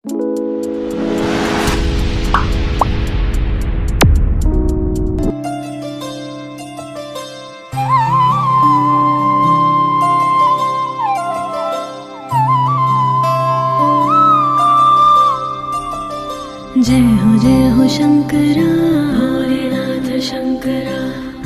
जय हो शंकरा, भोलेनाथ शंकरा,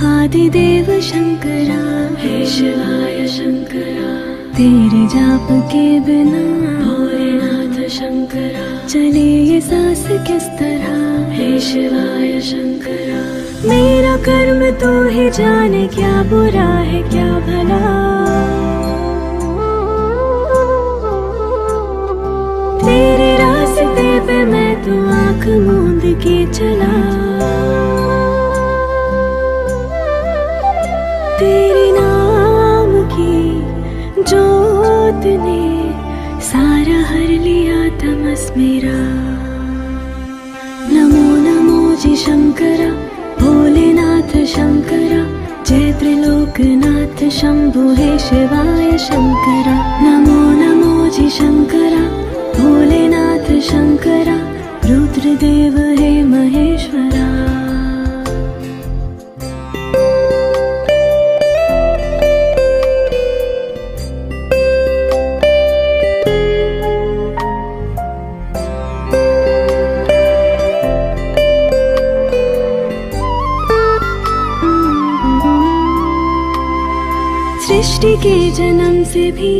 आदिदेव शंकरा, हे शिवाय शंकरा। तेरे जाप के बिना भोलेनाथ शंकरा चले ये सांस किस तरह, हे शिवाय शंकरा। मेरा कर्म तो ही जाने, क्या बुरा है क्या भला। तेरे रास्ते पे मैं तो आँख मूंद के चला। तेरे नाम की जोत ने सारा हर लिया तमस मेरा। नमो नमो जी शंकरा, भोलेनाथ शंकरा, जय त्रिलोकनाथ शंभु हे शिवाय शंकरा। नमो नमो जी शंकरा, भोलेनाथ शंकरा, रुद्रदेव हे महेश्वरा। सृष्टि के जन्म से भी